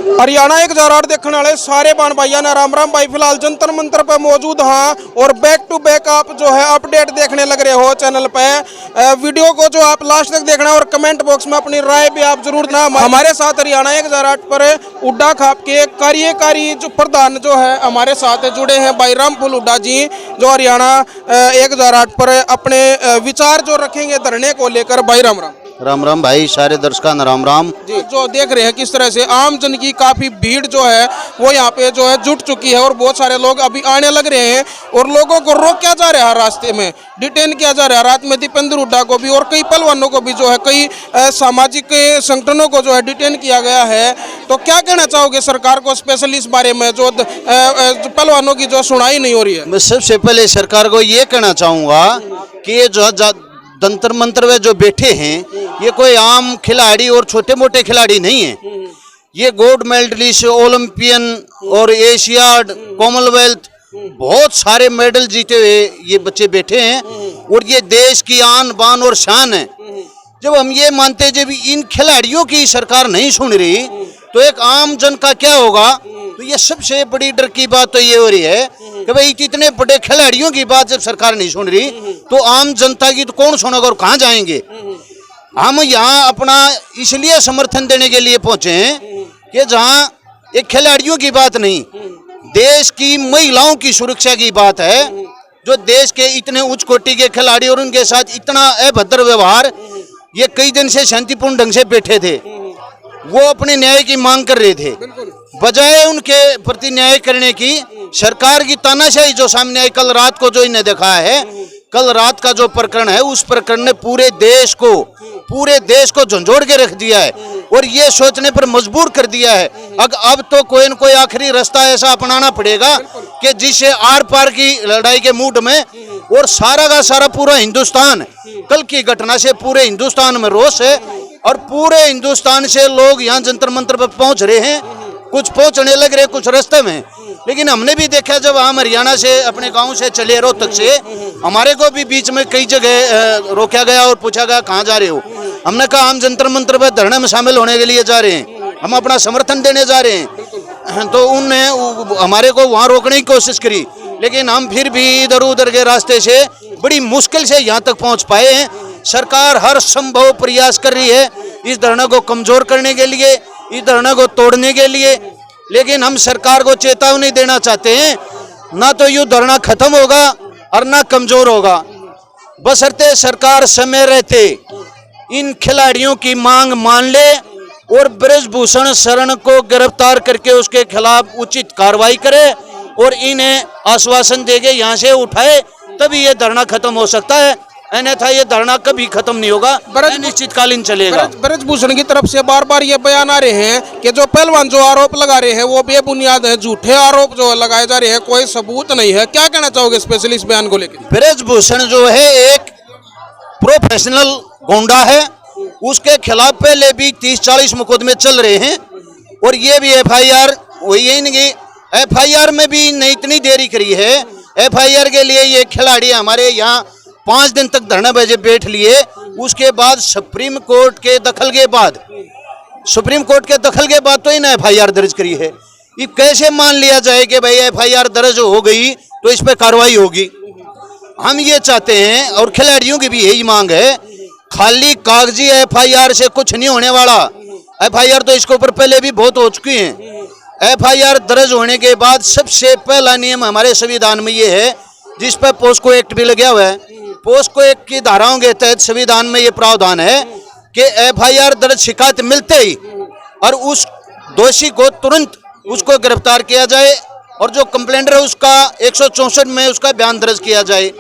हरियाणा एक जाराट देखने वाले सारे बाण भाइयों ने राम राम भाई। फिलहाल जंतर मंतर पे मौजूद हाँ और बैक टू बैक आप जो है अपडेट देखने लग रहे हो चैनल पे। वीडियो को जो आप लास्ट तक देखना और कमेंट बॉक्स में अपनी राय भी आप जरूर देना। हमारे साथ हरियाणा एक जाराट पर उड्डा खाप के कार्यकारी जो प्रधान जो है हमारे साथ जुड़े हैं भाई रामफुल हुड्डा जी, जो हरियाणा एक जाराट पर अपने विचार जो रखेंगे धरने को लेकर। भाई राम राम। राम राम भाई, सारे दर्शकों ने राम राम जी। जो देख रहे हैं किस तरह से आम जन की काफी भीड़ जो है वो यहाँ पे जो है जुट चुकी है और बहुत सारे लोग अभी आने लग रहे हैं और लोगों को रोका जा रहा है, रास्ते में डिटेन किया जा रहा है। रात में दीपेंद्र हुड्डा को भी और कई पहलवानों को भी जो है कई सामाजिक संगठनों को जो है डिटेन किया गया है। तो क्या कहना चाहोगे सरकार को स्पेशली इस बारे में जो पहलवानों की जो सुनाई नहीं हो रही है? मैं सबसे पहले सरकार को ये कहना चाहूँगा कि ये जो जंतर मंतर में जो बैठे हैं ये कोई आम खिलाड़ी और छोटे मोटे खिलाड़ी नहीं है। ये गोल्ड मेडलिस्ट, ओलंपियन और एशियाड, कॉमनवेल्थ बहुत सारे मेडल जीते हुए ये बच्चे बैठे हैं और ये देश की आन बान और शान है। जब हम ये मानते हैं जब इन खिलाड़ियों की सरकार नहीं सुन रही तो एक आम जन का क्या होगा? तो ये सबसे बड़ी डर की बात तो ये हो रही है कि भाई इतने बड़े खिलाड़ियों की बात जब सरकार नहीं सुन रही तो आम जनता की तो कौन सुनेगा और कहाँ जाएंगे? हम यहाँ अपना इसलिए समर्थन देने के लिए पहुंचे हैं कि जहाँ एक खिलाड़ियों की बात नहीं, देश की महिलाओं की सुरक्षा की बात है। जो देश के इतने उच्च कोटि के खिलाड़ी और उनके साथ इतना अभद्र व्यवहार, ये कई दिन से शांतिपूर्ण ढंग से बैठे थे, वो अपने न्याय की मांग कर रहे थे। बजाय उनके प्रति न्याय करने की सरकार की तानाशाही जो सामने आई कल रात को जो इन्हें दिखाया है, कल रात का जो प्रकरण है उस प्रकरण ने पूरे देश को झंझोड़ के रख दिया है और ये सोचने पर मजबूर कर दिया है अब तो कोई न कोई आखिरी रास्ता ऐसा अपनाना पड़ेगा कि जिससे आर पार की लड़ाई के मूड में और सारा का सारा पूरा हिंदुस्तान, कल की घटना से पूरे हिंदुस्तान में रोष है और पूरे हिंदुस्तान से लोग यहाँ जंतर मंतर पर पहुंच रहे हैं। कुछ पहुंचने लग रहे, कुछ रास्ते में। लेकिन हमने भी देखा जब हम हरियाणा से अपने गांव से चले रोहतक से, हमारे को भी बीच में कई जगह रोका गया और पूछा गया कहाँ जा रहे हो? हमने कहा हम जंतर मंतर पर धरने में शामिल होने के लिए जा रहे हैं, हम अपना समर्थन देने जा रहे हैं। तो उनने हमारे को वहाँ रोकने की कोशिश करी, लेकिन हम फिर भी इधर उधर के रास्ते से बड़ी मुश्किल से यहाँ तक पहुँच पाए हैं। सरकार हर संभव प्रयास कर रही है इस धरने को कमजोर करने के लिए, इस धरने को तोड़ने के लिए, लेकिन हम सरकार को चेतावनी देना चाहते हैं ना तो ये धरना खत्म होगा और ना कमजोर होगा। बशर्ते सरकार समय रहते इन खिलाड़ियों की मांग मान ले और ब्रजभूषण शरण को गिरफ्तार करके उसके खिलाफ उचित कार्रवाई करे और इन्हें आश्वासन देके यहाँ से उठाए, तभी ये धरना खत्म हो सकता है। अन्यथा ये धरना कभी खत्म नहीं होगा, निश्चितकालीन चलेगा। ब्रजभूषण की तरफ से बार बार ये बयान आ रहे हैं कि जो पहलवान जो आरोप लगा रहे हैं वो बेबुनियाद है, झूठे आरोप जो लगाए जा रहे हैं, कोई सबूत नहीं है। क्या कहना चाहोगे स्पेशली इस बयान को लेकर? ब्रजभूषण जो है एक प्रोफेशनल गुंडा है, उसके खिलाफ पहले भी 30-40 मुकदमे चल रहे हैं और ये भी FIR वही नहीं, FIR में भी नहीं इतनी देरी करी है। FIR के लिए ये खिलाड़ी हमारे यहाँ 5 दिन तक धरना बजे बैठ लिए, उसके बाद सुप्रीम कोर्ट के दखल के बाद तो इन्हें FIR दर्ज करी है। ये कैसे मान लिया जाए कि भाई FIR दर्ज हो गई तो इस पर कार्रवाई होगी? हम ये चाहते हैं और खिलाड़ियों की भी यही मांग है, खाली कागजी FIR से कुछ नहीं होने वाला। FIR तो इसके ऊपर पहले भी बहुत हो चुकी हैं। FIR दर्ज होने के बाद सबसे पहला नियम हमारे संविधान में ये है, जिस पर पोस्को एक्ट भी लगा हुआ है। पोस्को एक्ट की धाराओं के तहत संविधान में ये प्रावधान है कि FIR दर्ज शिकायत मिलते ही और उस दोषी को तुरंत उसको गिरफ्तार किया जाए और जो कंप्लेंटर है उसका 164 में उसका बयान दर्ज किया जाए।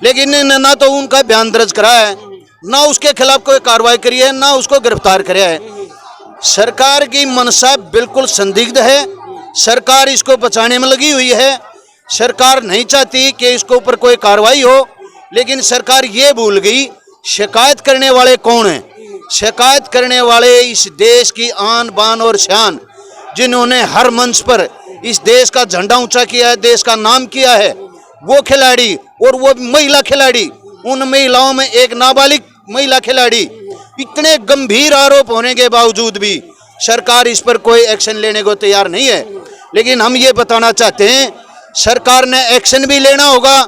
लेकिन ना तो उनका बयान दर्ज करा है, ना उसके खिलाफ कोई कार्रवाई करी है, ना उसको गिरफ्तार कराया है। सरकार की मनसा बिल्कुल संदिग्ध है, सरकार इसको बचाने में लगी हुई है। सरकार नहीं चाहती कि इसके ऊपर कोई कार्रवाई हो, लेकिन सरकार ये भूल गई शिकायत करने वाले कौन हैं। शिकायत करने वाले इस देश की आन बान और शान, जिन्होंने हर मंच पर इस देश का झंडा ऊंचा किया है, देश का नाम किया है, वो खिलाड़ी और वो महिला खिलाड़ी, उन महिलाओं में एक नाबालिग महिला खिलाड़ी, इतने गंभीर आरोप होने के बावजूद भी सरकार इस पर कोई एक्शन लेने को तैयार नहीं है। लेकिन हम ये बताना चाहते हैं, सरकार ने एक्शन भी लेना होगा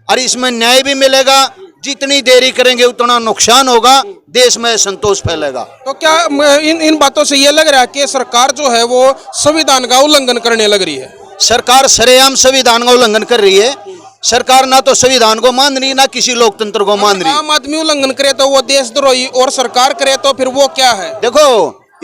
और इसमें न्याय भी मिलेगा। जितनी देरी करेंगे उतना नुकसान होगा, देश में संतोष फैलेगा। तो क्या इन बातों से ये लग रहा है कि सरकार जो है वो संविधान का उल्लंघन करने लग रही है? सरकार सरेआम संविधान का उल्लंघन कर रही है। सरकार ना तो संविधान को मान रही, ना किसी लोकतंत्र को मान रही। आम आदमी उल्लंघन करे तो वो देशद्रोही और सरकार करे तो फिर वो क्या है? देखो,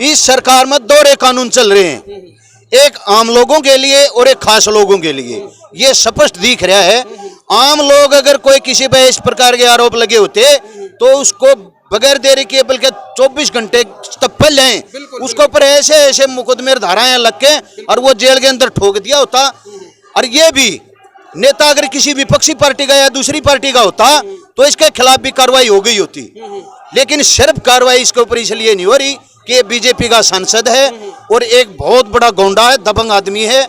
इस सरकार में दोहरे कानून चल रहे हैं, एक आम लोगों के लिए और एक खास लोगों के लिए। ये स्पष्ट दिख रहा है। आम लोग अगर कोई किसी पे इस प्रकार के आरोप लगे होते तो उसको बगैर देरी किए बल्कि 24 घंटे तप्पल जाए, उसके ऊपर ऐसे ऐसे मुकदमे धाराएं लग के और वो जेल के अंदर ठोक दिया होता। और ये भी नेता अगर किसी विपक्षी पार्टी का या दूसरी पार्टी का होता तो इसके खिलाफ भी कार्रवाई हो गई होती। लेकिन सिर्फ कार्रवाई इसके ऊपर इसलिए नहीं हो रही कि ये बीजेपी का सांसद है और एक बहुत बड़ा गोंडा है, दबंग आदमी है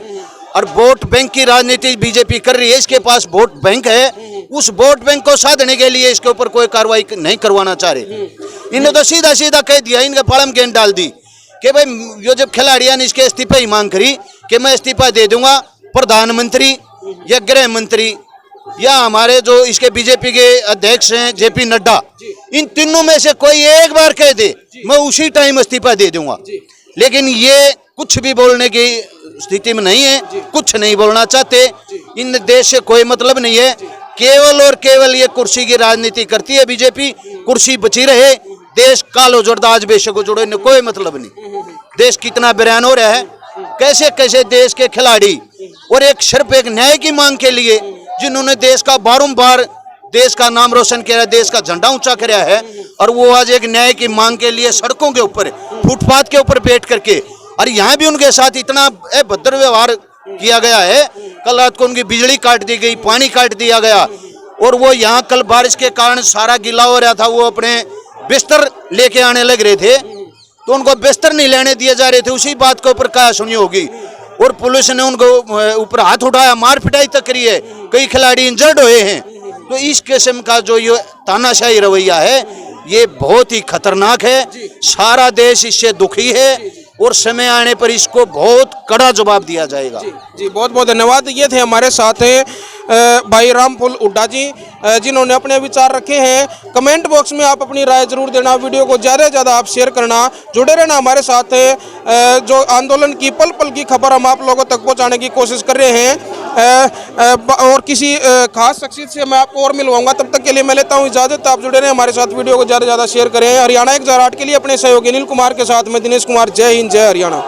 और वोट बैंक की राजनीति बीजेपी कर रही है। इसके पास वोट बैंक है, उस वोट बैंक को साधने के लिए इसके ऊपर कोई कार्रवाई नहीं करवाना चाह रहे। इन्होंने तो सीधा सीधा कह दिया, इनके पालम गेंद डाल दी कि भाई ये जब खिलाड़ियों ने इसके इस्तीफे की मांग करी कि मैं इस्तीफा दे दूंगा, प्रधानमंत्री या गृह मंत्री या हमारे जो इसके बीजेपी के अध्यक्ष हैं जेपी नड्डा, इन तीनों में से कोई एक बार कह दे मैं उसी टाइम इस्तीफा दे दूंगा। लेकिन ये कुछ भी बोलने की स्थिति में नहीं है, कुछ नहीं बोलना चाहते। इन देश से कोई मतलब नहीं है, केवल और केवल ये कुर्सी की राजनीति करती है बीजेपी। कुर्सी बची रहे, देश कालो जोड़दा आज बेशक को जोड़े, कोई मतलब नहीं। देश कितना बेरहन हो रहा है, कैसे कैसे देश के खिलाड़ी और एक सिर्फ एक न्याय की मांग के लिए जिन्होंने देश का बारंबार देश का नाम रोशन किया, देश का झंडा ऊंचा किया है, और वो आज एक न्याय की मांग के लिए सड़कों के ऊपर फुटपाथ के ऊपर बैठ करके, और यहाँ भी उनके साथ इतना अभद्र व्यवहार किया गया है। कल रात को उनकी बिजली काट दी गई, पानी काट दिया गया, और वो यहाँ कल बारिश के कारण सारा गीला हो रहा था, वो अपने बिस्तर लेके आने लग रहे थे तो उनको बिस्तर नहीं लेने दिए जा रहे थे। उसी बात के ऊपर क्या सुनी होगी, और पुलिस ने उनको ऊपर हाथ उठाया, मार पिटाई तक करी है, कई खिलाड़ी इंजर्ड हुए हैं। तो इस किस्म का जो ये तानाशाही रवैया है ये बहुत ही खतरनाक है। सारा देश इससे दुखी है और समय आने पर इसको बहुत कड़ा जवाब दिया जाएगा। जी बहुत बहुत धन्यवाद। ये थे हमारे साथ भाई रामफूल हुड्डा जी, जिन्होंने अपने विचार रखे हैं। कमेंट बॉक्स में आप अपनी राय जरूर देना, वीडियो को ज़्यादा से ज़्यादा आप शेयर करना, जुड़े रहना हमारे साथ। जो आंदोलन की पल पल की खबर हम आप लोगों तक पहुंचाने की कोशिश कर रहे हैं। और किसी खास शख्सियत से मैं आपको और मिलवाऊंगा, तब तक के लिए मैं लेता हूं इजाज़त। आप जुड़े रहें हमारे साथ, वीडियो को ज़्यादा से ज़्यादा शेयर करें। हरियाणा 1008 के लिए अपने सहयोगी अनिल कुमार के साथ मैं दिनेश कुमार। जय हिंद, जय हरियाणा।